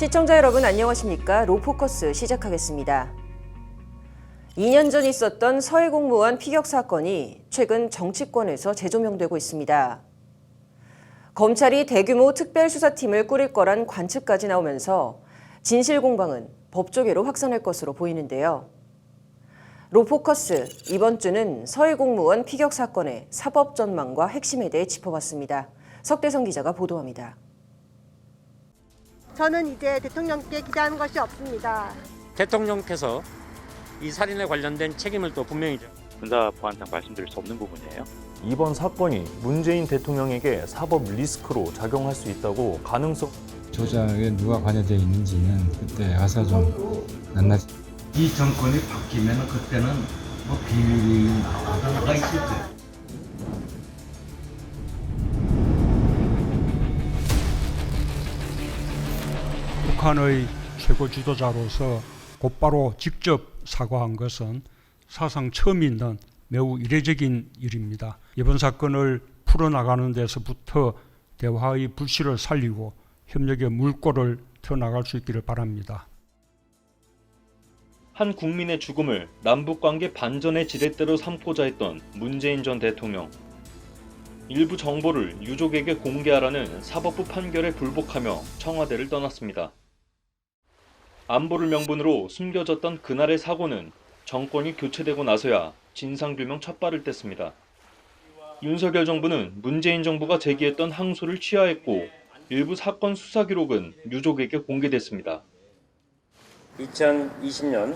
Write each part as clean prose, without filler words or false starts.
시청자 여러분 안녕하십니까? 로포커스 시작하겠습니다. 2년 전 있었던 서해 공무원 피격 사건이 최근 정치권에서 재조명되고 있습니다. 검찰이 대규모 특별수사팀을 꾸릴 거란 관측까지 나오면서 진실 공방은 법조계로 확산할 것으로 보이는데요. 로포커스 이번 주는 서해 공무원 피격 사건의 사법 전망과 핵심에 대해 짚어봤습니다. 석대성 기자가 보도합니다. 저는 이제 대통령께 기대하는 것이 없습니다. 대통령께서 이 살인에 관련된 책임을 또 분명히 군사보안상 말씀드릴 수 없는 부분이에요. 이번 사건이 문재인 대통령에게 사법 리스크로 작용할 수 있다고 가능성 조작에 누가 관여되어 있는지는 그때 가서 좀 낱낱이 이 정권이 바뀌면 그때는 뭐 비밀이 나가 있을 거예요. 북한의 최고 지도자로서 곧바로 직접 사과한 것은 사상 처음 있는 매우 이례적인 일입니다. 이번 사건을 풀어나가는 데서부터 대화의 불씨를 살리고 협력의 물꼬를 펴나갈 수 있기를 바랍니다. 한 국민의 죽음을 남북관계 반전의 지렛대로 삼고자 했던 문재인 전 대통령. 일부 정보를 유족에게 공개하라는 사법부 판결에 불복하며 청와대를 떠났습니다. 안보를 명분으로 숨겨졌던 그날의 사고는 정권이 교체되고 나서야 진상규명 첫발을 뗐습니다. 윤석열 정부는 문재인 정부가 제기했던 항소를 취하했고 일부 사건 수사 기록은 유족에게 공개됐습니다. 2020년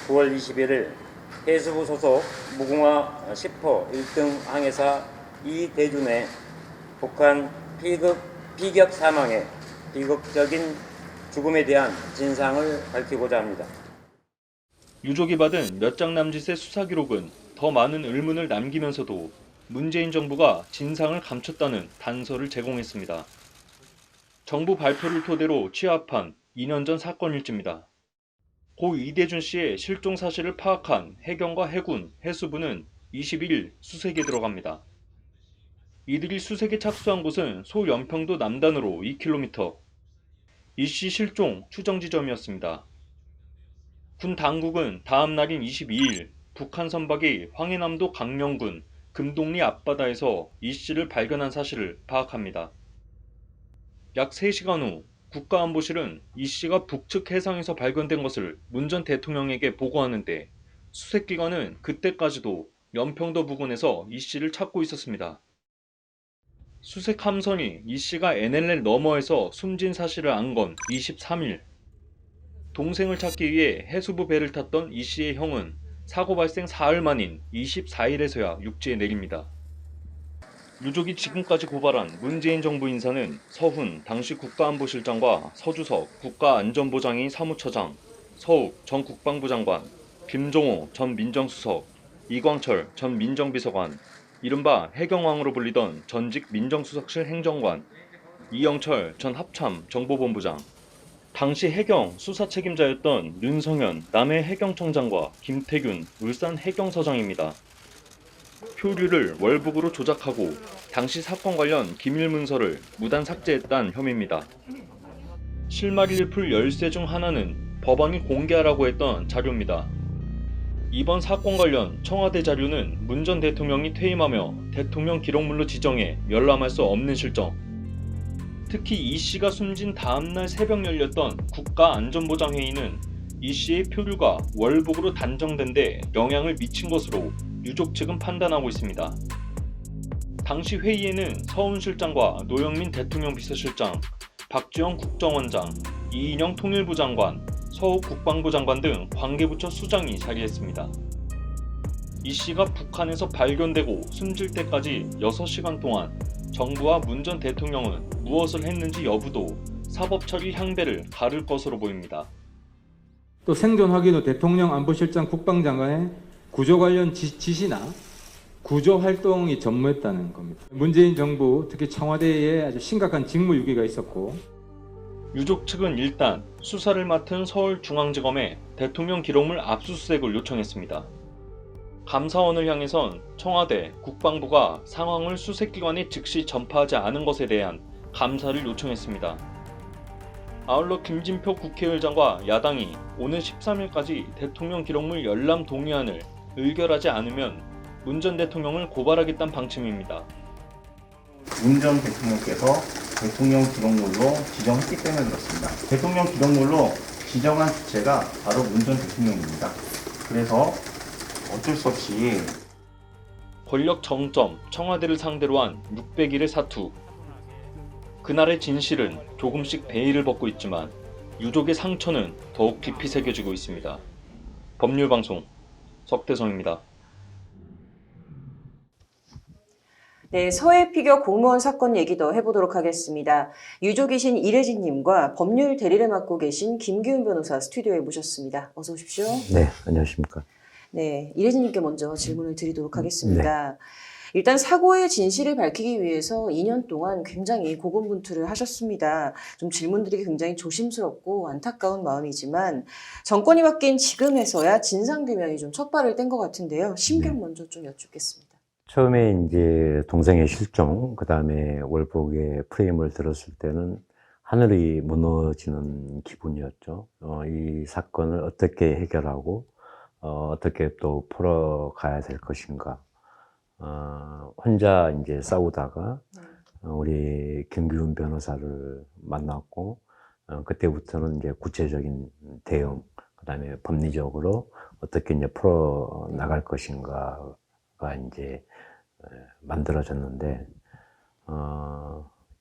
9월 21일 해수부 소속 무궁화 10호 1등 항해사 이대준의 북한 피격 사망의 비극적인 죽음에 대한 진상을 밝히고자 합니다. 유족이 받은 몇 장 남짓의 수사 기록은 더 많은 의문을 남기면서도 문재인 정부가 진상을 감췄다는 단서를 제공했습니다. 정부 발표를 토대로 취합한 2년 전 사건일지입니다. 고 이대준 씨의 실종 사실을 파악한 해경과 해군, 해수부는 21일 수색에 들어갑니다. 이들이 수색에 착수한 곳은 소연평도 남단으로 2km, 이 씨 실종 추정 지점이었습니다. 군 당국은 다음 날인 22일 북한 선박이 황해남도 강령군 금동리 앞바다에서 이 씨를 발견한 사실을 파악합니다. 약 3시간 후 국가안보실은 이 씨가 북측 해상에서 발견된 것을 문 전 대통령에게 보고하는데 수색기관은 그때까지도 연평도 부근에서 이 씨를 찾고 있었습니다. 수색 함선이 이 씨가 NLL 너머에서 숨진 사실을 안 건 23일. 동생을 찾기 위해 해수부 배를 탔던 이 씨의 형은 사고 발생 사흘 만인 24일에서야 육지에 내립니다. 유족이 지금까지 고발한 문재인 정부 인사는 서훈 당시 국가안보실장과 서주석 국가안전보장위 사무처장, 서욱 전 국방부 장관, 김종호 전 민정수석, 이광철 전 민정비서관, 이른바 해경왕으로 불리던 전직 민정수석실 행정관, 이영철 전 합참 정보본부장, 당시 해경 수사 책임자였던 윤성현 남해 해경청장과 김태균 울산 해경서장입니다. 표류를 월북으로 조작하고 당시 사건 관련 기밀 문서를 무단 삭제했다는 혐의입니다. 실마리를 풀 열쇠 중 하나는 법원이 공개하라고 했던 자료입니다. 이번 사건 관련 청와대 자료는 문 전 대통령이 퇴임하며 대통령 기록물로 지정해 열람할 수 없는 실정. 특히 이 씨가 숨진 다음날 새벽 열렸던 국가안전보장회의는 이 씨의 표류가 월북으로 단정된 데 영향을 미친 것으로 유족 측은 판단하고 있습니다. 당시 회의에는 서훈 실장과 노영민 대통령 비서실장, 박주영 국정원장, 이인영 통일부 장관, 서욱 국방부 장관 등 관계부처 수장이 자리했습니다. 이 씨가 북한에서 발견되고 숨질 때까지 6시간 동안 정부와 문 전 대통령은 무엇을 했는지 여부도 사법처리 향배를 가를 것으로 보입니다. 또 생존 확인 후 대통령 안보실장 국방장관의 구조 관련 지시나 구조 활동이 전무했다는 겁니다. 문재인 정부 특히 청와대에 아주 심각한 직무유기가 있었고 유족 측은 일단 수사를 맡은 서울중앙지검에 대통령 기록물 압수수색을 요청했습니다. 감사원을 향해선 청와대, 국방부가 상황을 수색기관에 즉시 전파하지 않은 것에 대한 감사를 요청했습니다. 아울러 김진표 국회의장과 야당이 오는 13일까지 대통령 기록물 열람 동의안을 의결하지 않으면 문 전 대통령을 고발하겠다는 방침입니다. 문 전 대통령께서 대통령 기록물로 지정했기 때문에 그렇습니다. 대통령 기록물로 지정한 주체가 바로 문 전 대통령입니다. 그래서 어쩔 수 없이 권력 정점, 청와대를 상대로 한 600일의 사투. 그날의 진실은 조금씩 베일을 벗고 있지만 유족의 상처는 더욱 깊이 새겨지고 있습니다. 법률방송 석대성입니다. 네, 서해 피격 공무원 사건 얘기 더 해보도록 하겠습니다. 유족이신 이래진님과 법률 대리를 맡고 계신 김기훈 변호사 스튜디오에 모셨습니다. 어서 오십시오. 네, 안녕하십니까. 네, 이래진님께 먼저 질문을 드리도록 하겠습니다. 일단 사고의 진실을 밝히기 위해서 2년 동안 굉장히 고군분투를 하셨습니다. 좀 질문드리기 굉장히 조심스럽고 안타까운 마음이지만 정권이 바뀐 지금에서야 진상규명이 좀 첫 발을 뗀 것 같은데요. 심경 먼저 좀 여쭙겠습니다. 처음에 이제 동생의 실종, 그 다음에 월북의 프레임을 들었을 때는 하늘이 무너지는 기분이었죠. 이 사건을 어떻게 해결하고 어떻게 또 풀어가야 될 것인가. 혼자 이제 싸우다가 우리 김기훈 변호사를 만났고 그때부터는 이제 구체적인 대응, 그 다음에 법리적으로 어떻게 이제 풀어 나갈 것인가가 이제 만들어졌는데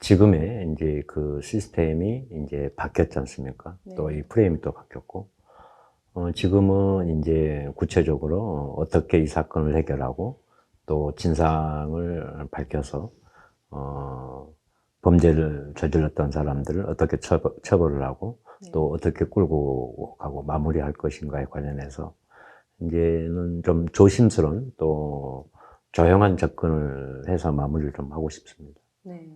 지금의 이제 그 시스템이 이제 바뀌었지 않습니까? 네. 또 이 프레임이 또 바뀌었고 지금은 이제 구체적으로 어떻게 이 사건을 해결하고 또 진상을 밝혀서 범죄를 저질렀던 사람들을 어떻게 처벌을 하고 또 어떻게 끌고 가고 마무리할 것인가에 관련해서 이제는 좀 조심스러운 또 조용한 접근을 해서 마무리를 좀 하고 싶습니다. 네.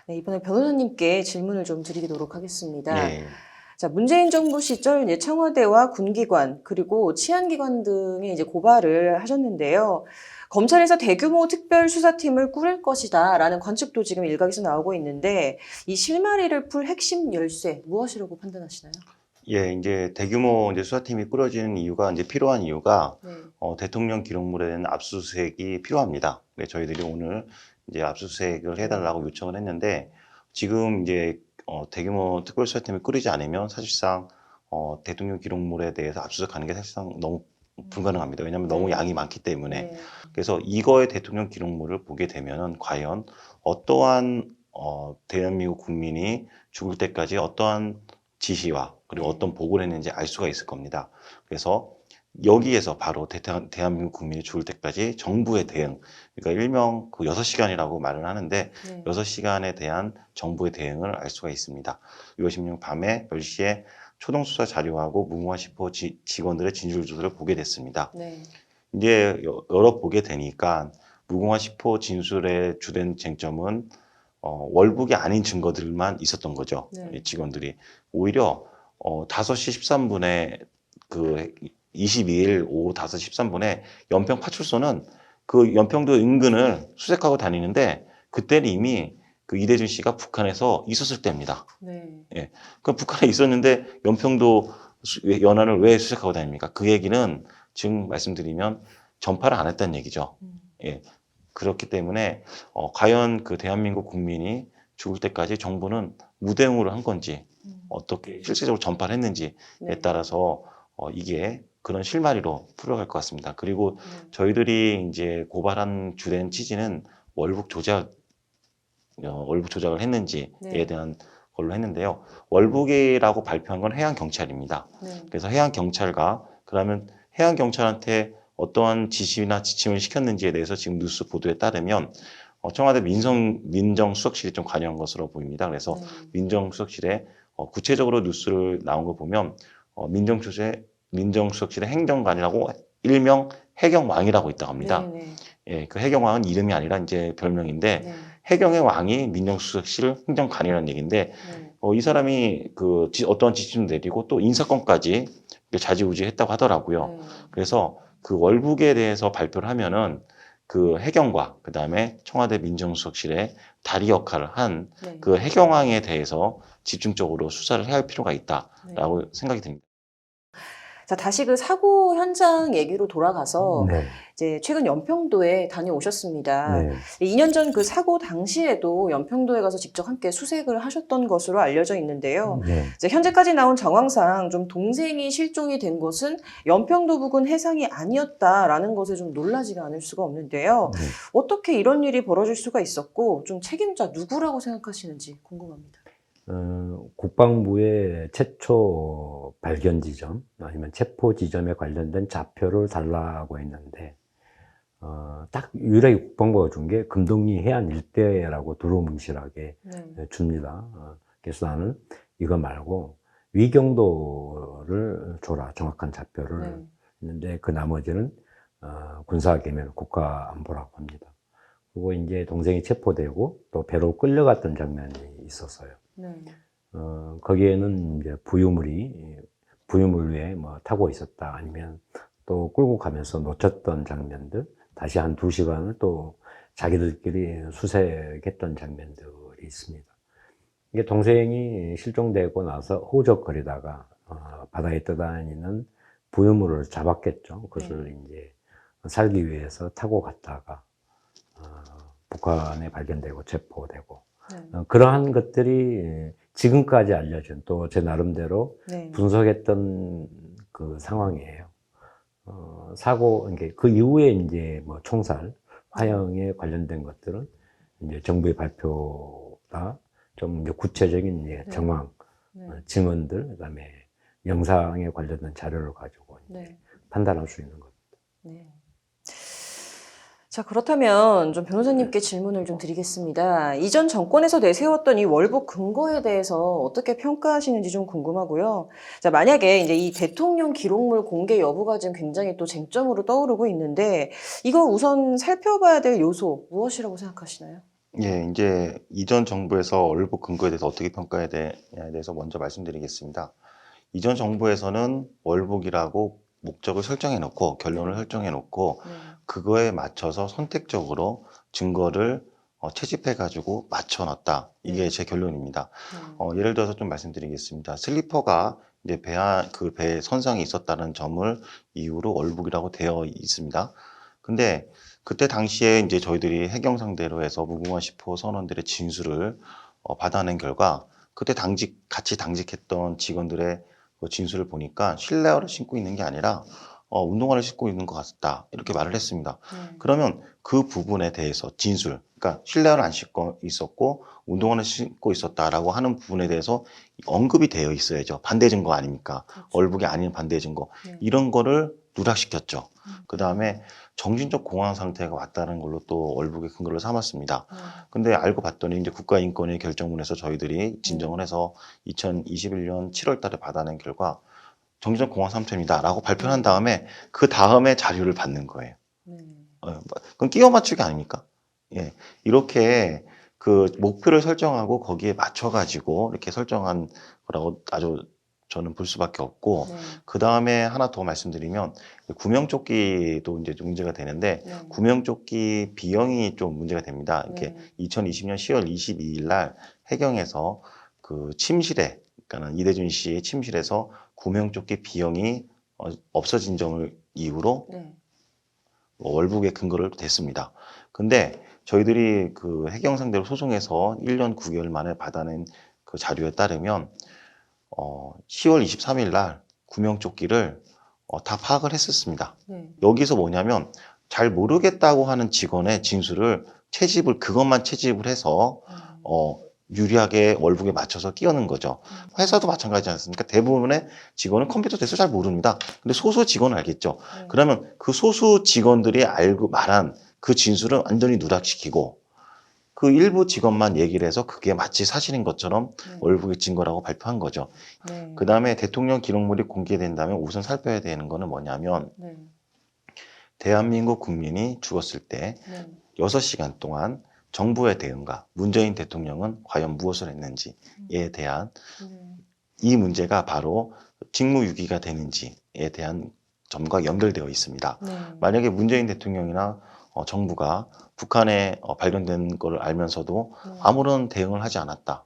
네, 이번에 변호사님께 질문을 좀 드리도록 하겠습니다. 네. 자, 문재인 정부 시절 이제 청와대와 군기관 그리고 치안기관 등에 이제 고발을 하셨는데요. 검찰에서 대규모 특별수사팀을 꾸릴 것이다라는 관측도 지금 일각에서 나오고 있는데 이 실마리를 풀 핵심 열쇠 무엇이라고 판단하시나요? 예, 이제 대규모 이제 수사팀이 꾸려지는 이유가 이제 필요한 이유가 네. 대통령 기록물에 대한 압수수색이 필요합니다. 그래서 저희들이 오늘 이제 압수수색을 해달라고 요청을 했는데 지금 이제 대규모 특별수사팀을 꾸리지 않으면 사실상 대통령 기록물에 대해서 압수수색하는 게 사실상 너무 불가능합니다. 왜냐하면 너무 양이 많기 때문에. 네. 그래서 이거의 대통령 기록물을 보게 되면은 과연 어떠한 대한민국 국민이 죽을 때까지 어떠한 지시와 그리고 어떤 보고를 했는지 알 수가 있을 겁니다. 그래서 여기에서 바로 대한민국 국민이 죽을 때까지 정부의 대응, 그러니까 일명 그 6시간이라고 말을 하는데 네. 6시간에 대한 정부의 대응을 알 수가 있습니다. 6월 16일 밤에 10시에 초동수사 자료하고 무궁화 10호 직원들의 진술조서를 보게 됐습니다. 네. 이제 열어보게 되니까 무궁화 10호 진술의 주된 쟁점은 월북이 아닌 증거들만 있었던 거죠. 네. 직원들이. 오히려 5시 13분에 그 22일 오후 5시 13분에 연평 파출소는 그 연평도 인근을 수색하고 다니는데 그때는 이미 그 이대준 씨가 북한에서 있었을 때입니다. 네. 예. 그 북한에 있었는데 연평도 연안을 왜 수색하고 다닙니까? 그 얘기는 지금 말씀드리면 전파를 안 했다는 얘기죠. 예. 그렇기 때문에 과연 그 대한민국 국민이 죽을 때까지 정부는 무대응으로 한 건지 어떻게 실질적으로 전파를 했는지에 네. 따라서 이게 그런 실마리로 풀어갈 것 같습니다. 그리고 저희들이 이제 고발한 주된 취지는 월북 조작을 했는지에 네. 대한 걸로 했는데요. 월북이라고 발표한 건 해양경찰입니다. 네. 그래서 해양경찰과 그러면 해양경찰한테 어떠한 지시나 지침을 시켰는지에 대해서 지금 뉴스 보도에 따르면 청와대 민정수석실이 좀 관여한 것으로 보입니다. 그래서 네. 민정수석실에 구체적으로 뉴스를 나온 거 보면 민정수석실의 행정관이라고 일명 해경왕이라고 있다고 합니다. 네. 네. 예, 그 해경왕은 이름이 아니라 이제 별명인데 네. 해경의 왕이 민정수석실 행정관이라는 얘기인데 네. 이 사람이 그 어떤 지침을 내리고 또 인사권까지 좌지우지했다고 하더라고요. 네. 그래서 그 월북에 대해서 발표를 하면은 그 해경과 그다음에 청와대 민정수석실의 다리 역할을 한 네. 그 해경왕에 대해서 집중적으로 수사를 해야 할 필요가 있다라고 네. 생각이 듭니다. 자, 다시 그 사고 현장 얘기로 돌아가서 네. 이제 최근 연평도에 다녀오셨습니다. 네. 2년 전 그 사고 당시에도 연평도에 가서 직접 함께 수색을 하셨던 것으로 알려져 있는데요. 네. 이제 현재까지 나온 정황상 좀 동생이 실종이 된 것은 연평도 부근 해상이 아니었다라는 것에 좀 놀라지가 않을 수가 없는데요. 네. 어떻게 이런 일이 벌어질 수가 있었고 좀 책임자 누구라고 생각하시는지 궁금합니다. 국방부의 최초 발견 지점 아니면 체포 지점에 관련된 좌표를 달라고 했는데 딱 유일하게 국방부가 준 게 금동리 해안 일대라고 두루뭉실하게 줍니다. 그래서 나는 이거 말고 위경도를 줘라, 정확한 좌표를. 했는데 그 나머지는 군사계면 국가안보라고 합니다. 그리고 이제 동생이 체포되고 또 배로 끌려갔던 장면이 있었어요. 거기에는 이제 부유물 위에 뭐 타고 있었다, 아니면 또 끌고 가면서 놓쳤던 장면들, 다시 한 2시간을 또 자기들끼리 수색했던 장면들이 있습니다. 이게 동생이 실종되고 나서 호적거리다가 바다에 떠다니는 부유물을 잡았겠죠. 그것을 이제 살기 위해서 타고 갔다가 북한에 발견되고 체포되고 그러한 것들이 지금까지 알려진, 또 제 나름대로 분석했던 그 상황이에요. 사고, 그 이후에 이제 뭐 총살, 화형에 관련된 것들은 이제 정부의 발표나 좀 이제 구체적인 이제 정황, 증언들, 그다음에 영상에 관련된 자료를 가지고 이제 판단할 수 있는 겁니다. 자, 그렇다면 좀 변호사님께 질문을 좀 드리겠습니다. 이전 정권에서 내세웠던 이 월북 근거에 대해서 어떻게 평가하시는지 좀 궁금하고요. 자, 만약에 이제 이 대통령 기록물 공개 여부가 지금 굉장히 또 쟁점으로 떠오르고 있는데, 이거 우선 살펴봐야 될 요소 무엇이라고 생각하시나요? 예, 이제 이전 정부에서 월북 근거에 대해서 어떻게 평가해야 되냐에 대해서 먼저 말씀드리겠습니다. 이전 정부에서는 월북이라고 목적을 설정해 놓고 결론을 설정해 놓고 그거에 맞춰서 선택적으로 증거를 채집해 가지고 맞춰 놨다. 이게 제 결론입니다. 예를 들어서 좀 말씀드리겠습니다. 슬리퍼가 이제 배 선상에 있었다는 점을 이유로 월북이라고 되어 있습니다. 근데 그때 당시에 이제 저희들이 해경 상대로 해서 무궁화 10호 선원들의 진술을 받아낸 결과, 그때 같이 당직했던 직원들의 그 진술을 보니까 실내화를 신고 있는 게 아니라 운동화를 신고 있는 것 같다, 이렇게 말을 했습니다. 그러면 그 부분에 대해서 진술, 그러니까 실내화를 안 신고 있었고 운동화를 신고 있었다라고 하는 부분에 대해서 언급이 되어 있어야죠. 반대 증거 아닙니까? 월북이 아닌 반대 증거. 이런 거를 누락시켰죠. 그 다음에 정신적 공황 상태가 왔다는 걸로 또 월북의 근거를 삼았습니다. 근데 알고 봤더니 이제 국가인권위 결정문에서 저희들이 진정을 해서 2021년 7월 달에 받아낸 결과 정신적 공황 상태입니다라고 발표한 다음에 그 다음에 자료를 받는 거예요. 그건 끼워 맞추기 아닙니까? 예, 이렇게 그 목표를 설정하고 거기에 맞춰가지고 이렇게 설정한 거라고 아주 저는 볼 수밖에 없고, 그 다음에 하나 더 말씀드리면 구명조끼도 이제 좀 문제가 되는데 구명조끼 비용이 좀 문제가 됩니다. 이렇게 2020년 10월 22일 날 해경에서 그 침실에, 그러니까 이대준 씨의 침실에서 구명조끼 비용이 없어진 점을 이유로 월북의 근거를 댔습니다. 근데 저희들이 그 해경 상대로 소송해서 1년 9개월 만에 받아낸 그 자료에 따르면 10월 23일 날 구명조끼를 다 파악을 했었습니다. 여기서 뭐냐면 잘 모르겠다고 하는 직원의 진술을 그것만 채집을 해서 유리하게 월북에 맞춰서 끼워넣은 거죠. 회사도 마찬가지지 않습니까? 대부분의 직원은 컴퓨터 대해서 잘 모릅니다. 근데 소수 직원은 알겠죠. 그러면 그 소수 직원들이 알고 말한 그 진술은 완전히 누락시키고 그 일부 직원만 얘기를 해서 그게 마치 사실인 것처럼 월북의 증거라고 발표한 거죠. 그 다음에 대통령 기록물이 공개된다면 우선 살펴야 되는 거는 뭐냐면 대한민국 국민이 죽었을 때 6시간 동안 정부의 대응과 문재인 대통령은 과연 무엇을 했는지에 대한 이 문제가 바로 직무유기가 되는지에 대한 점과 연결되어 있습니다. 만약에 문재인 대통령이나 정부가 북한에 발견된 걸 알면서도 아무런 대응을 하지 않았다.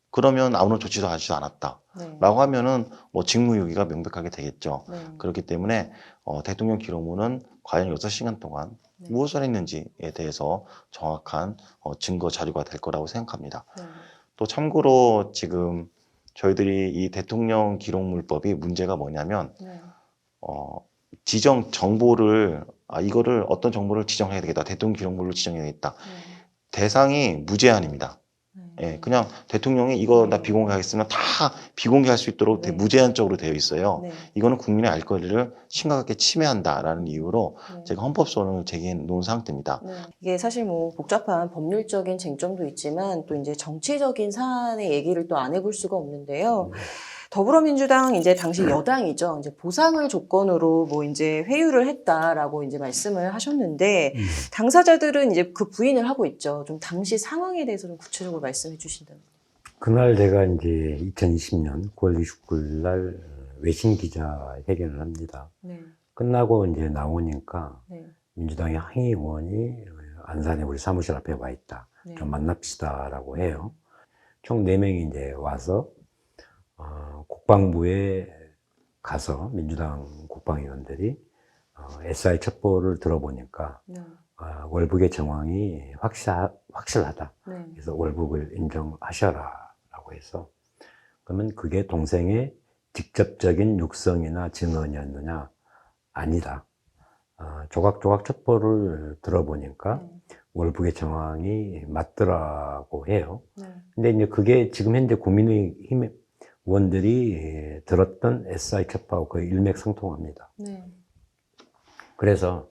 그러면 아무런 조치도 하지 않았다. 라고 하면은 뭐 직무유기가 명백하게 되겠죠. 그렇기 때문에 대통령 기록물은 과연 6시간 동안 무엇을 했는지에 대해서 정확한 증거 자료가 될 거라고 생각합니다. 또 참고로 지금 저희들이 이 대통령 기록물법이 문제가 뭐냐면 지정 정보를 이거를 어떤 정보를 지정해야 되겠다. 대통령 기록물로 지정해야겠다. 대상이 무제한입니다. 예, 그냥 대통령이 이거 나 비공개하겠으면 다 비공개할 수 있도록 무제한적으로 되어 있어요. 이거는 국민의 알 권리를 심각하게 침해한다라는 이유로 제가 헌법소원을 제기해 놓은 상태입니다. 이게 사실 뭐 복잡한 법률적인 쟁점도 있지만 또 이제 정치적인 사안의 얘기를 또 안 해볼 수가 없는데요. 더불어민주당 이제 당시 여당이죠. 이제 보상을 조건으로 뭐 이제 회유를 했다라고 이제 말씀을 하셨는데 당사자들은 이제 그 부인을 하고 있죠. 좀 당시 상황에 대해서 좀 구체적으로 말씀해 주신다면. 그날 제가 이제 2020년 9월 29일 날 외신 기자 회견을 합니다. 끝나고 이제 나오니까 민주당의 항의 의원이 안산에 우리 사무실 앞에 와 있다. 좀 만납시다라고 해요. 총 4명이 이제 와서 국방부에 가서 민주당 국방위원들이 SI 첩보를 들어보니까 월북의 정황이 확실하다. 그래서 월북을 인정하셔라라고 해서 그러면 그게 동생의 직접적인 육성이나 증언이었느냐? 아니다. 조각조각 첩보를 들어보니까 월북의 정황이 맞더라고 해요. 근데 이제 그게 지금 현재 국민의힘 의원들이 들었던 SI 첩보하고 거의 일맥상통합니다. 그래서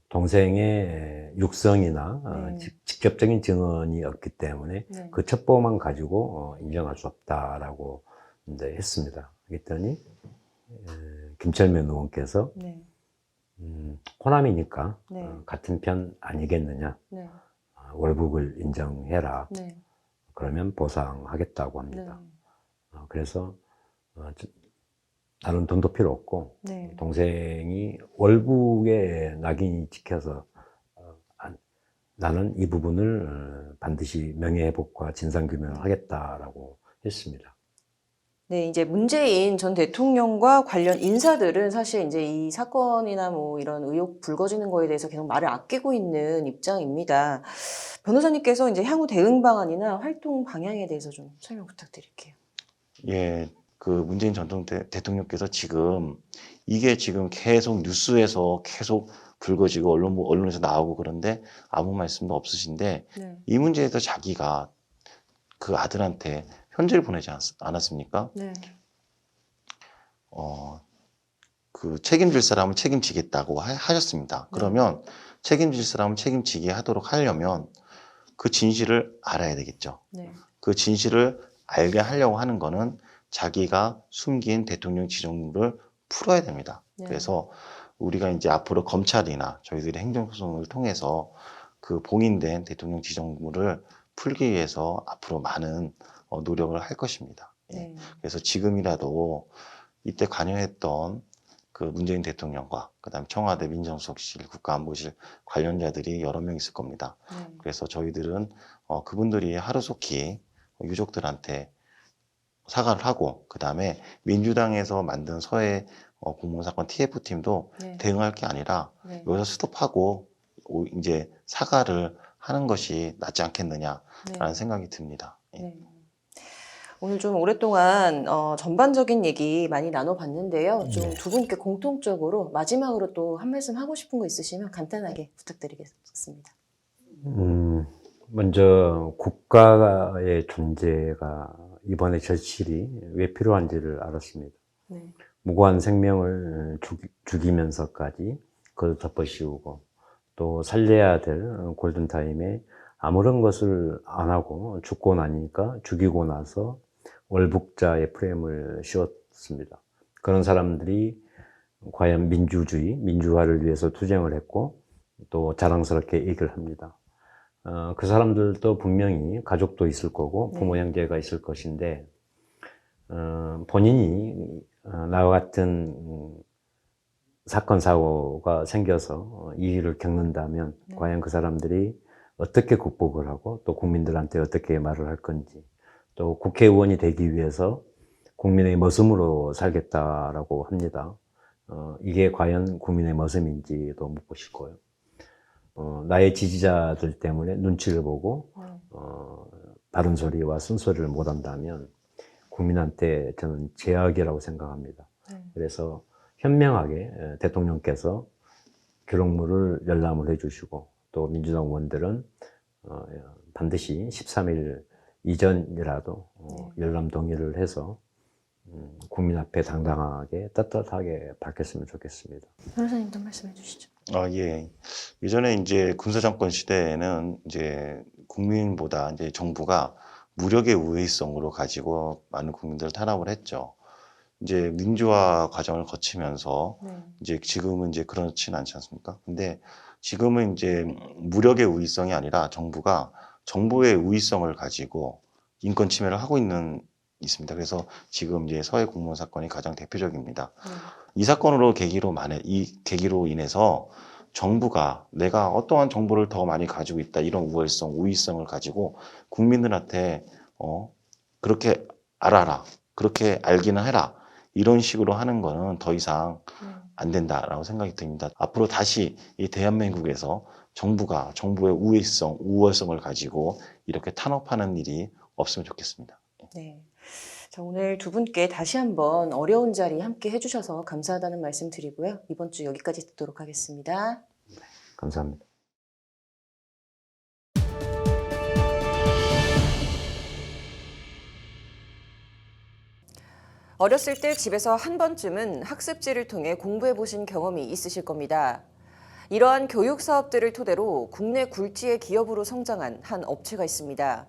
동생의 육성이나 직접적인 증언이 없기 때문에 그 첩보만 가지고 인정할 수 없다라고 이제 했습니다. 그랬더니 김철면 의원께서 호남이니까 같은 편 아니겠느냐. 월북을 인정해라. 그러면 보상하겠다고 합니다. 그래서 나는 돈도 필요 없고 동생이 월북의 낙인이 찍혀서 나는 이 부분을 반드시 명예회복과 진상규명을 하겠다라고 했습니다. 네, 이제 문재인 전 대통령과 관련 인사들은 사실 이제 이 사건이나 뭐 이런 의혹 불거지는 거에 대해서 계속 말을 아끼고 있는 입장입니다. 변호사님께서 이제 향후 대응 방안이나 활동 방향에 대해서 좀 설명 부탁드릴게요. 예, 그 문재인 전 대통령께서 지금 이게 지금 계속 뉴스에서 계속 불거지고 언론에서 나오고 그런데 아무 말씀도 없으신데 이 문제에 대해서 자기가 그 아들한테 편지를 보내지 않았습니까? 그 책임질 사람은 책임지겠다고 하셨습니다. 그러면 책임질 사람은 책임지게 하도록 하려면 그 진실을 알아야 되겠죠. 그 진실을 알게 하려고 하는 거는 자기가 숨긴 대통령 지정물을 풀어야 됩니다. 그래서 우리가 이제 앞으로 검찰이나 저희들이 행정소송을 통해서 그 봉인된 대통령 지정물을 풀기 위해서 앞으로 많은 노력을 할 것입니다. 그래서 지금이라도 이때 관여했던 그 문재인 대통령과 그다음에 청와대 민정수석실, 국가안보실 관련자들이 여러 명 있을 겁니다. 그래서 저희들은 그분들이 하루속히 유족들한테 사과를 하고 그다음에 민주당에서 만든 서해 공무원 사건 TF팀도 대응할 게 아니라 여기서 스톱하고 이제 사과를 하는 것이 낫지 않겠느냐라는 생각이 듭니다. 오늘 좀 오랫동안 전반적인 얘기 많이 나눠봤는데요. 좀 두 분께 공통적으로 마지막으로 또 한 말씀 하고 싶은 거 있으시면 간단하게 부탁드리겠습니다. 먼저 국가의 존재가 이번에 절실히 왜 필요한지를 알았습니다. 무고한 생명을 죽이면서까지 그걸 덮어씌우고 또 살려야 될 골든타임에 아무런 것을 안 하고 죽고 나니까 죽이고 나서 월북자의 프레임을 씌웠습니다. 그런 사람들이 과연 민주주의, 민주화를 위해서 투쟁을 했고 또 자랑스럽게 얘기를 합니다. 그 사람들도 분명히 가족도 있을 거고 부모 형제가 있을 것인데 본인이 나와 같은 사건 사고가 생겨서 이 일을 겪는다면 과연 그 사람들이 어떻게 극복을 하고 또 국민들한테 어떻게 말을 할 건지, 또 국회의원이 되기 위해서 국민의 머슴으로 살겠다라고 합니다. 이게 과연 국민의 머슴인지도 묻고 싶고요. 나의 지지자들 때문에 눈치를 보고 바른 소리와 쓴소리를 못한다면 국민한테 저는 제약이라고 생각합니다. 그래서 현명하게 대통령께서 기록물을 열람을 해주시고 또 민주당 의원들은 반드시 13일 이전이라도 열람 동의를 해서 국민 앞에 당당하게 떳떳하게 밝혔으면 좋겠습니다. 변호사님도 말씀해 주시죠. 예. 예전에 이제 군사정권 시대에는 이제 국민보다 이제 정부가 무력의 우회성으로 가지고 많은 국민들을 탄압을 했죠. 이제 민주화 과정을 거치면서 이제 지금은 이제 그렇지는 않지 않습니까? 근데 지금은 이제 무력의 우위성이 아니라 정부가 정부의 우위성을 가지고 인권 침해를 하고 있습니다. 그래서 지금 이제 서해 공무원 사건이 가장 대표적입니다. 이 사건으로 이 계기로 인해서 정부가 내가 어떠한 정보를 더 많이 가지고 있다 이런 우위성을 가지고 국민들한테 그렇게 알아라, 그렇게 알기는 해라 이런 식으로 하는 거는 더 이상 안 된다라고 생각이 듭니다. 앞으로 다시 이 대한민국에서 정부가 정부의 우월성을 가지고 이렇게 탄압하는 일이 없으면 좋겠습니다. 네. 자, 오늘 두 분께 다시 한번 어려운 자리 함께 해주셔서 감사하다는 말씀 드리고요. 이번 주 여기까지 듣도록 하겠습니다. 감사합니다. 어렸을 때 집에서 한 번쯤은 학습지를 통해 공부해 보신 경험이 있으실 겁니다. 이러한 교육 사업들을 토대로 국내 굴지의 기업으로 성장한 한 업체가 있습니다.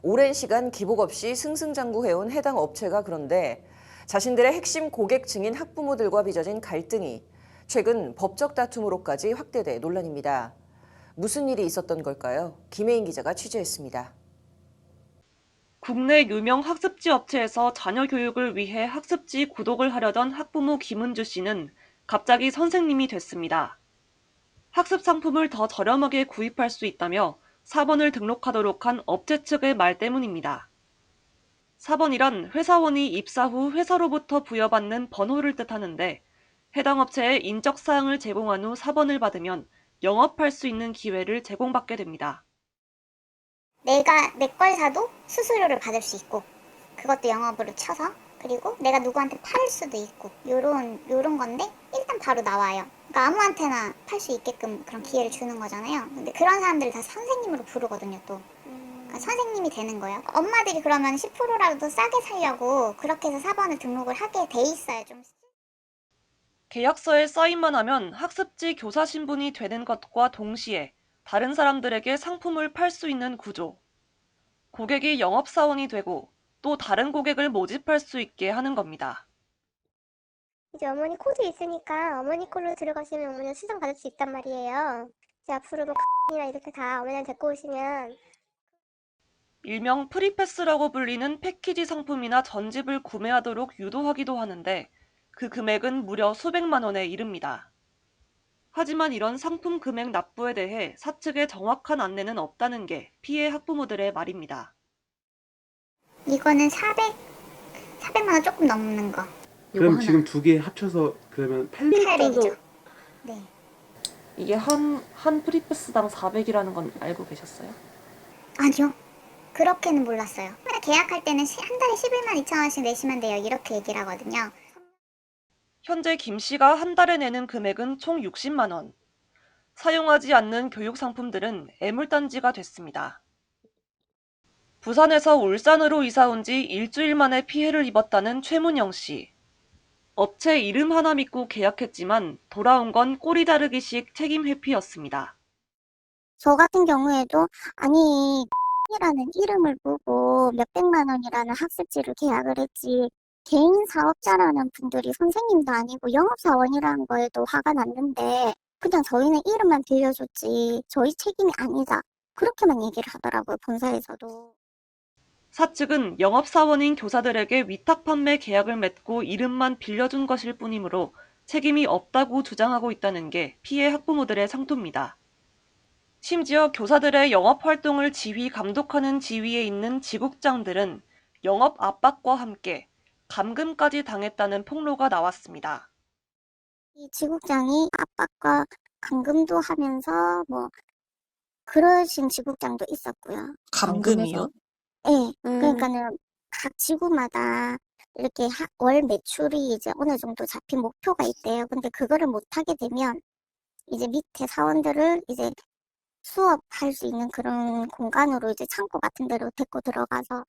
오랜 시간 기복 없이 승승장구해온 해당 업체가 그런데 자신들의 핵심 고객층인 학부모들과 빚어진 갈등이 최근 법적 다툼으로까지 확대돼 논란입니다. 무슨 일이 있었던 걸까요? 김혜인 기자가 취재했습니다. 국내 유명 학습지 업체에서 자녀 교육을 위해 학습지 구독을 하려던 학부모 김은주 씨는 갑자기 선생님이 됐습니다. 학습 상품을 더 저렴하게 구입할 수 있다며 사번을 등록하도록 한 업체 측의 말 때문입니다. 사번이란 회사원이 입사 후 회사로부터 부여받는 번호를 뜻하는데 해당 업체에 인적사항을 제공한 후 사번을 받으면 영업할 수 있는 기회를 제공받게 됩니다. 내가 내 걸 사도 수수료를 받을 수 있고 그것도 영업으로 쳐서 그리고 내가 누구한테 팔 수도 있고 요런 건데 일단 바로 나와요. 그러니까 아무한테나 팔 수 있게끔 그런 기회를 주는 거잖아요. 근데 그런 사람들을 다 선생님으로 부르거든요 또. 그러니까 선생님이 되는 거예요. 엄마들이 그러면 10%라도 싸게 살려고 그렇게 해서 사번을 등록을 하게 돼 있어요. 좀. 계약서에 사인만 하면 학습지 교사 신분이 되는 것과 동시에 다른 사람들에게 상품을 팔 수 있는 구조. 고객이 영업사원이 되고 또 다른 고객을 모집할 수 있게 하는 겁니다. 이제 어머니 코드 있으니까 어머니 콜로 들어가시면 어머니 수당 받을 수 있단 말이에요. 이제 앞으로도 이나 이렇게 다 어머니를 데리고 오시면 일명 프리패스라고 불리는 패키지 상품이나 전집을 구매하도록 유도하기도 하는데 그 금액은 무려 수백만 원에 이릅니다. 하지만 이런 상품 금액 납부에 대해 사측의 정확한 안내는 없다는 게 피해 학부모들의 말입니다. 이거는 400만 원 조금 넘는 거. 그럼 지금 두 개 합쳐서 그러면 800이죠. 네. 이게 한 프리패스당 400이라는 건 알고 계셨어요? 아니요. 그렇게는 몰랐어요. 계약할 때는 한 달에 11만 2천 원씩 내시면 돼요. 이렇게 얘기를 하거든요. 현재 김 씨가 한 달에 내는 금액은 총 60만 원. 사용하지 않는 교육 상품들은 애물단지가 됐습니다. 부산에서 울산으로 이사 온 지 일주일 만에 피해를 입었다는 최문영 씨. 업체 이름 하나 믿고 계약했지만 돌아온 건 꼬리 자르기식 책임 회피였습니다. 저 같은 경우에도 아니 이라는 이름을 보고 몇백만 원이라는 학습지를 계약을 했지 개인 사업자라는 분들이 선생님도 아니고 영업사원이라는 거에도 화가 났는데 그냥 저희는 이름만 빌려줬지 저희 책임이 아니다. 그렇게만 얘기를 하더라고요. 본사에서도. 사측은 영업사원인 교사들에게 위탁 판매 계약을 맺고 이름만 빌려준 것일 뿐이므로 책임이 없다고 주장하고 있다는 게 피해 학부모들의 상토입니다. 심지어 교사들의 영업활동을 지휘 감독하는 지위에 있는 지국장들은 영업 압박과 함께 감금까지 당했다는 폭로가 나왔습니다. 이 지국장이 압박과 감금도 하면서 그러신 지국장도 있었고요. 감금이요? 네, 그러니까는 각 지구마다 이렇게 월 매출이 이제 어느 정도 잡힌 목표가 있대요. 근데 그거를 못하게 되면 이제 밑에 사원들을 이제 수업할 수 있는 그런 공간으로 이제 창고 같은 데로 데리고 들어가서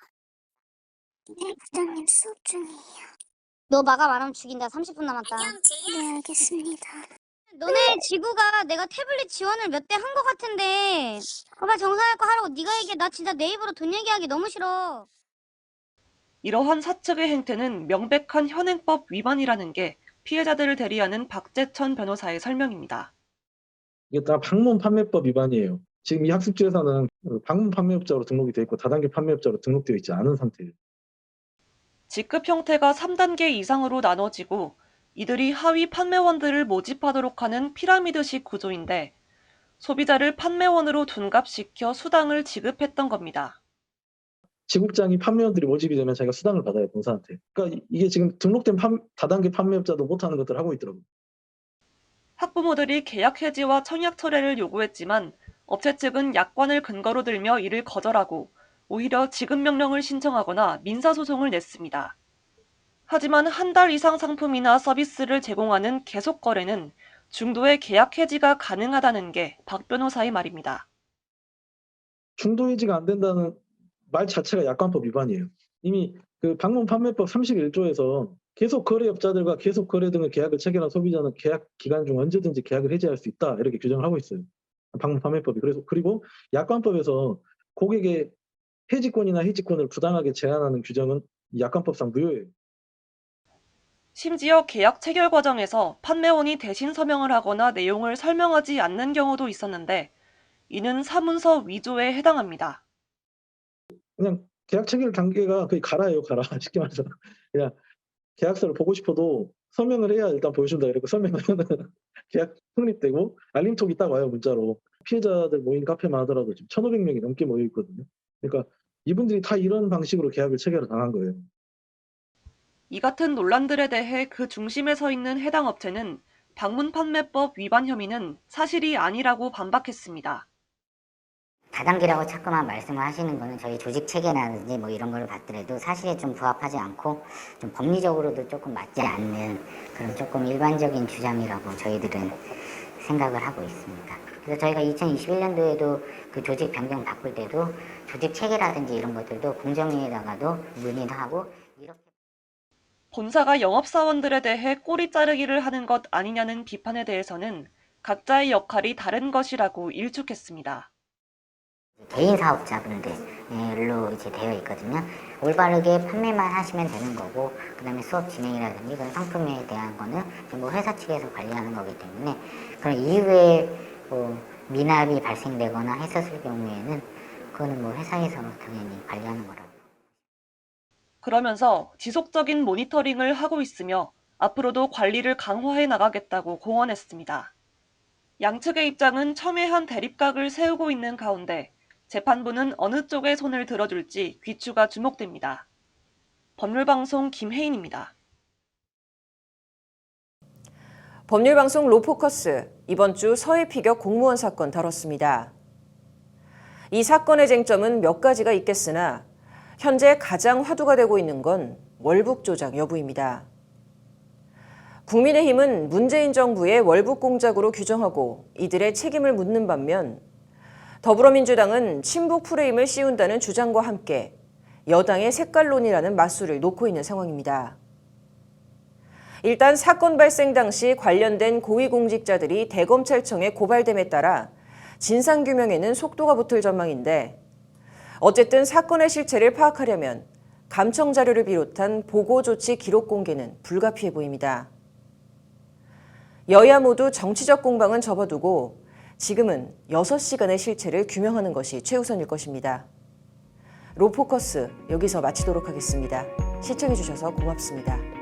네, 부장님 수업 중이에요. 너 마감 안 하면 죽인다. 30분 남았다. 네, 알겠습니다. 너네 지구가 내가 태블릿 지원을 몇 대 한 거 같은데 빨리 정산할 거 하라고 네가 얘기해. 나 진짜 내 입으로 돈 얘기하기 너무 싫어. 이러한 사측의 행태는 명백한 현행법 위반이라는 게 피해자들을 대리하는 박재천 변호사의 설명입니다. 이게 다 방문 판매법 위반이에요. 지금 이 학습지에서는 방문 판매업자로 등록이 되어 있고 다단계 판매업자로 등록되어 있지 않은 상태예요. 직급 형태가 3단계 이상으로 나눠지고 이들이 하위 판매원들을 모집하도록 하는 피라미드식 구조인데 소비자를 판매원으로 둔갑시켜 수당을 지급했던 겁니다. 지국장이 판매원들이 모집이 되면 자기가 수당을 받아요, 본사한테. 그러니까 이게 지금 등록된 다단계 판매업자도 못하는 것들을 하고 있더라고요. 학부모들이 계약 해지와 청약 철회를 요구했지만 업체 측은 약관을 근거로 들며 이를 거절하고 오히려 지급 명령을 신청하거나 민사소송을 냈습니다. 하지만 한 달 이상 상품이나 서비스를 제공하는 계속 거래는 중도의 계약 해지가 가능하다는 게 박 변호사의 말입니다. 중도 해지가 안 된다는 말 자체가 약관법 위반이에요. 이미 그 방문 판매법 31조에서 계속 거래업자들과 계속 거래 등의 계약을 체결한 소비자는 계약 기간 중 언제든지 계약을 해지할 수 있다 이렇게 규정을 하고 있어요. 방문 판매법이. 그리고 약관법에서 고객의 해지권이나 해지권을 부당하게 제한하는 규정은 약관법상 무효예요. 심지어 계약 체결 과정에서 판매원이 대신 서명을 하거나 내용을 설명하지 않는 경우도 있었는데 이는 사문서 위조에 해당합니다. 그냥 계약 체결 단계가 거의 가라예요, 가라. 쉽게 말해서. 그냥 계약서를 보고 싶어도 설명을 해야 일단 보여준다 이러고 설명하면 계약 성립되고 알림톡이 딱 와요, 문자로. 피해자들 모인 카페만 하더라도 지금 1,500명이 넘게 모여 있거든요. 그러니까 이분들이 다 이런 방식으로 계약을 체결을 당한 거예요. 이 같은 논란들에 대해 그 중심에 서 있는 해당 업체는 방문판매법 위반 혐의는 사실이 아니라고 반박했습니다. 다단계라고 자꾸만 말씀을 하시는 거는 저희 조직 체계라든지 이런 걸 봤더라도 사실에 좀 부합하지 않고 좀 법리적으로도 조금 맞지 않는 그런 조금 일반적인 주장이라고 저희들은 생각을 하고 있습니다. 그래서 저희가 2021년도에도 그 조직 변경 바꿀 때도 조직 체계라든지 이런 것들도 공정위에다가도 문의도 하고 이렇게 본사가 영업사원들에 대해 꼬리 자르기를 하는 것 아니냐는 비판에 대해서는 각자의 역할이 다른 것이라고 일축했습니다. 개인 사업자분들로 이제 되어 있거든요. 올바르게 판매만 하시면 되는 거고, 그 다음에 수업 진행이라든지 그런 상품에 대한 거는 회사 측에서 관리하는 거기 때문에 그런 이후에 미납이 발생되거나 했었을 경우에는 그거는 회사에서 당연히 관리하는 거라고. 그러면서 지속적인 모니터링을 하고 있으며 앞으로도 관리를 강화해 나가겠다고 공언했습니다. 양측의 입장은 첨예한 대립각을 세우고 있는 가운데 재판부는 어느 쪽에 손을 들어줄지 귀추가 주목됩니다. 법률방송 김혜인입니다. 법률방송 로포커스, 이번 주 서해 피격 공무원 사건 다뤘습니다. 이 사건의 쟁점은 몇 가지가 있겠으나 현재 가장 화두가 되고 있는 건 월북 조작 여부입니다. 국민의힘은 문재인 정부의 월북 공작으로 규정하고 이들의 책임을 묻는 반면 더불어민주당은 친북 프레임을 씌운다는 주장과 함께 여당의 색깔론이라는 맞수를 놓고 있는 상황입니다. 일단 사건 발생 당시 관련된 고위공직자들이 대검찰청에 고발됨에 따라 진상규명에는 속도가 붙을 전망인데 어쨌든 사건의 실체를 파악하려면 감청 자료를 비롯한 보고조치 기록 공개는 불가피해 보입니다. 여야 모두 정치적 공방은 접어두고 지금은 6시간의 실체를 규명하는 것이 최우선일 것입니다. 로포커스 여기서 마치도록 하겠습니다. 시청해주셔서 고맙습니다.